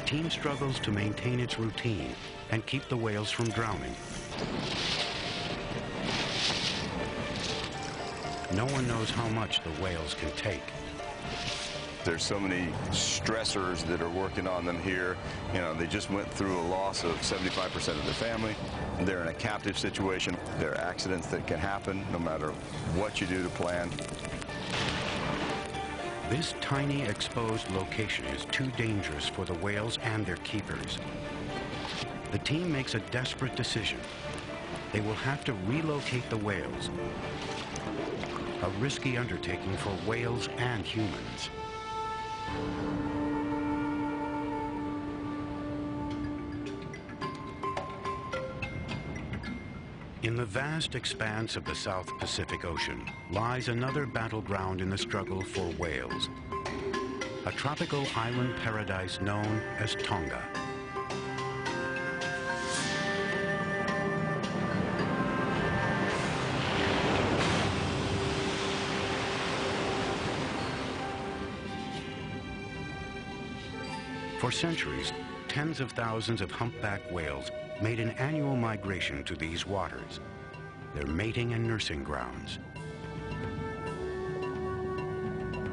team struggles to maintain its routine and keep the whales from drowning. No one knows how much the whales can take. There's so many stressors that are working on them here. You know, they just went through a loss of 75% of their family. They're in a captive situation. There are accidents that can happen no matter what you do to plan. This tiny exposed location is too dangerous for the whales and their keepers. The team makes a desperate decision. They will have to relocate the whales. A risky undertaking for whales and humans. In the vast expanse of the South Pacific Ocean lies another battleground in the struggle for whales. A tropical island paradise known as Tonga. For centuries, tens of thousands of humpback whales made an annual migration to these waters, their mating and nursing grounds.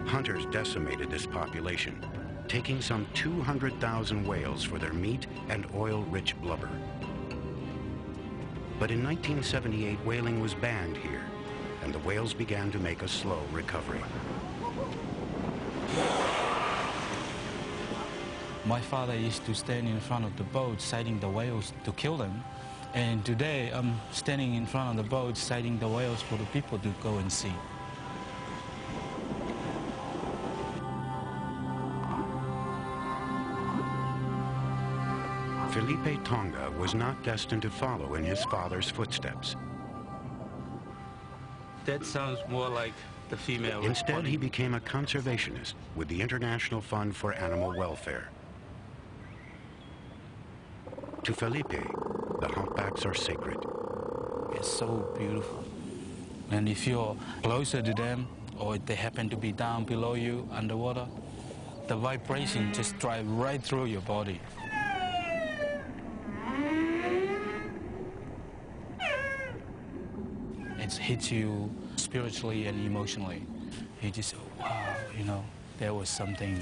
Hunters decimated this population, taking some 200,000 whales for their meat and oil-rich blubber. But in 1978, whaling was banned here, and the whales began to make a slow recovery. My father used to stand in front of the boat sighting the whales to kill them. And today I'm standing in front of the boat sighting the whales for the people to go and see. Felipe Tonga was not destined to follow in his father's footsteps. That sounds more like the female. Instead, he became a conservationist with the International Fund for Animal Welfare. To Felipe, the humpbacks are sacred. It's so beautiful. And if you're closer to them, or if they happen to be down below you underwater, the vibration just drives right through your body. It hits you spiritually and emotionally. You just, wow, you know, there was something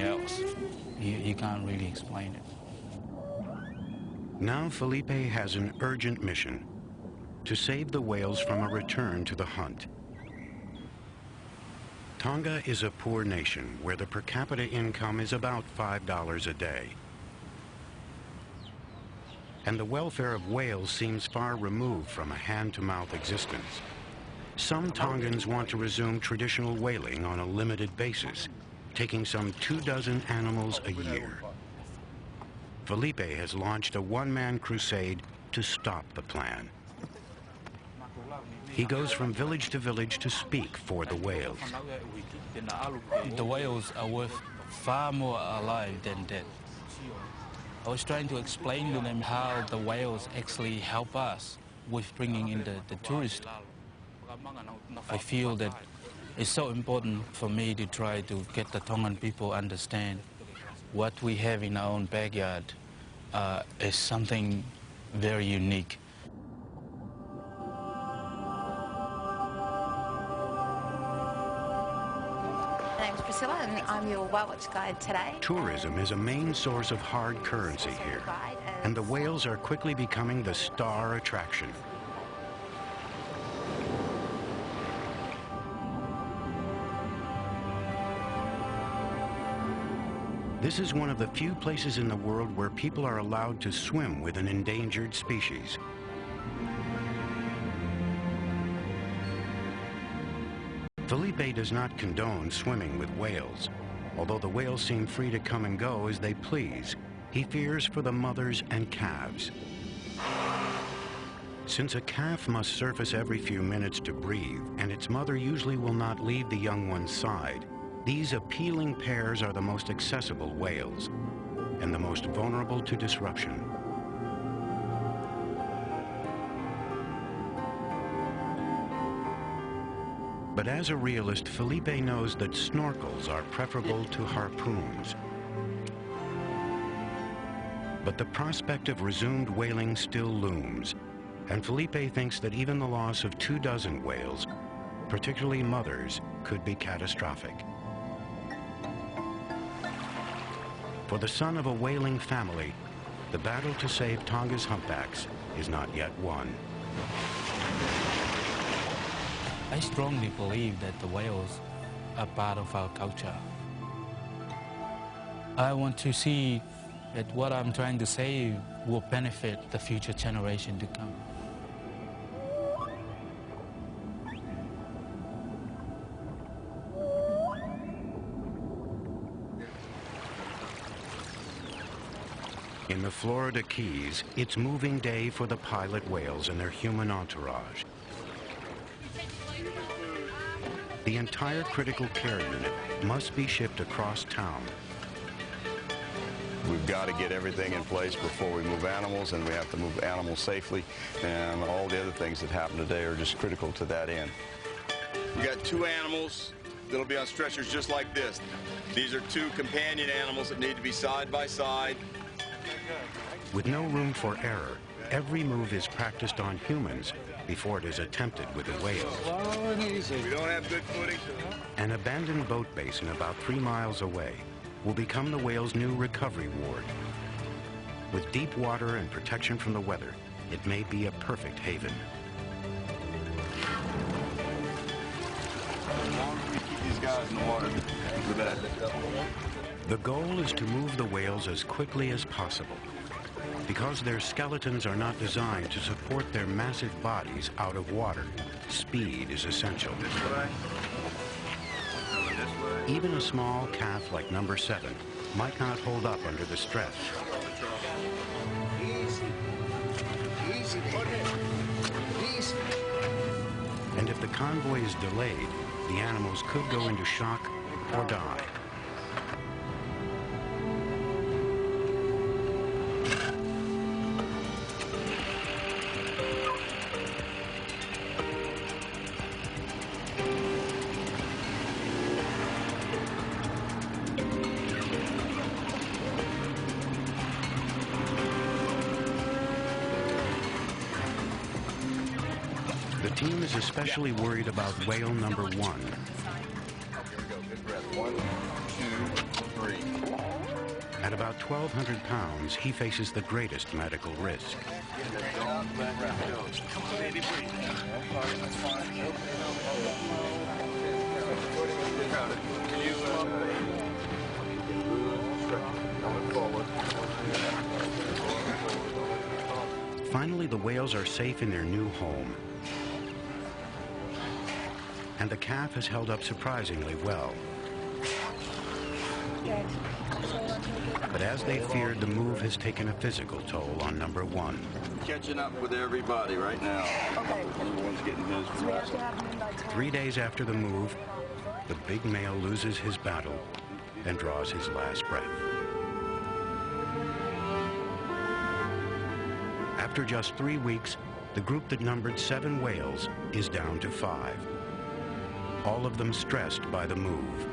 else. You can't really explain it. Now Felipe has an urgent mission: to save the whales from a return to the hunt. Tonga is a poor nation where the per capita income is about $5 a day. And the welfare of whales seems far removed from a hand-to-mouth existence. Some Tongans want to resume traditional whaling on a limited basis, taking some 24 animals a year. Felipe has launched a one-man crusade to stop the plan. He goes from village to village to speak for the whales. The whales are worth far more alive than dead. I was trying to explain to them how the whales actually help us with bringing in the tourists. I feel that it's so important for me to try to get the Tongan people understand what we have in our own backyard is something very unique. My name's Priscilla and I'm your Whale Watch guide today. Tourism is a main source of hard currency here, and the whales are quickly becoming the star attraction. This is one of the few places in the world where people are allowed to swim with an endangered species. Felipe does not condone swimming with whales. Although the whales seem free to come and go as they please, he fears for the mothers and calves. Since a calf must surface every few minutes to breathe, and its mother usually will not leave the young one's side, these appealing pairs are the most accessible whales and the most vulnerable to disruption. But as a realist, Felipe knows that snorkels are preferable to harpoons. But the prospect of resumed whaling still looms, and Felipe thinks that even the loss of 24 whales, particularly mothers, could be catastrophic. For the son of a whaling family, the battle to save Tonga's humpbacks is not yet won. I strongly believe that the whales are part of our culture. I want to see that what I'm trying to say will benefit the future generation to come. In the Florida Keys, it's moving day for the pilot whales and their human entourage. The entire critical care unit must be shipped across town. We've got to get everything in place before we move animals, and we have to move animals safely, and all the other things that happen today are just critical to that end. We got 2 animals that'll be on stretchers just like this. These are 2 companion animals that need to be side by side. With no room for error, every move is practiced on humans before it is attempted with the whales. We don't have good footing. An abandoned boat basin about 3 miles away will become the whale's new recovery ward. With deep water and protection from the weather, it may be a perfect haven. The longer we keep these guys in the water, the better. The goal is to move the whales as quickly as possible. Because their skeletons are not designed to support their massive bodies out of water, speed is essential. Even a small calf like number 7 might not hold up under the stress. Easy. Easy, easy. And if the convoy is delayed, the animals could go into shock or die. The team is especially worried about whale number 1. Here we go. Good breath. 1, 2, 3. At about 1,200 pounds, he faces the greatest medical risk. Finally, the whales are safe in their new home. And the calf has held up surprisingly well. But as they feared, the move has taken a physical toll on number 1. Catching up with everybody right now. Okay. Everyone's getting his. So we have to have them in by 10. 3 days after the move, the big male loses his battle and draws his last breath. After just 3 weeks, the group that numbered 7 whales is down to 5. All of them stressed by the move.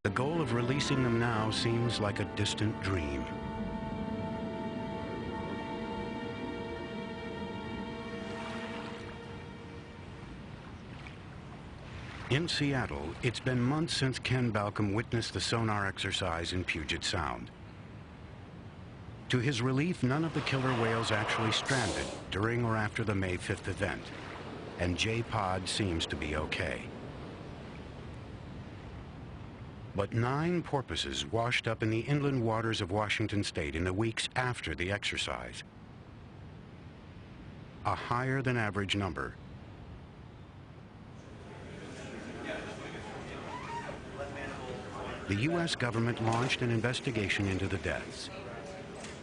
The goal of releasing them now seems like a distant dream. In Seattle, it's been months since Ken Balcom witnessed the sonar exercise in Puget Sound. To his relief, none of the killer whales actually stranded during or after the May 5th event, and J-Pod seems to be okay. But 9 porpoises washed up in the inland waters of Washington state in the weeks after the exercise. A higher than average number. The U.S. government launched an investigation into the deaths.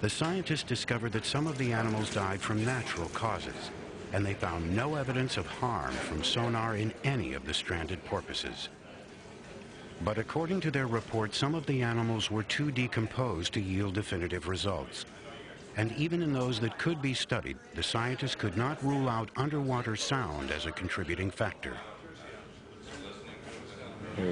The scientists discovered that some of the animals died from natural causes, and they found no evidence of harm from sonar in any of the stranded porpoises. But according to their report, some of the animals were too decomposed to yield definitive results. And even in those that could be studied, the scientists could not rule out underwater sound as a contributing factor.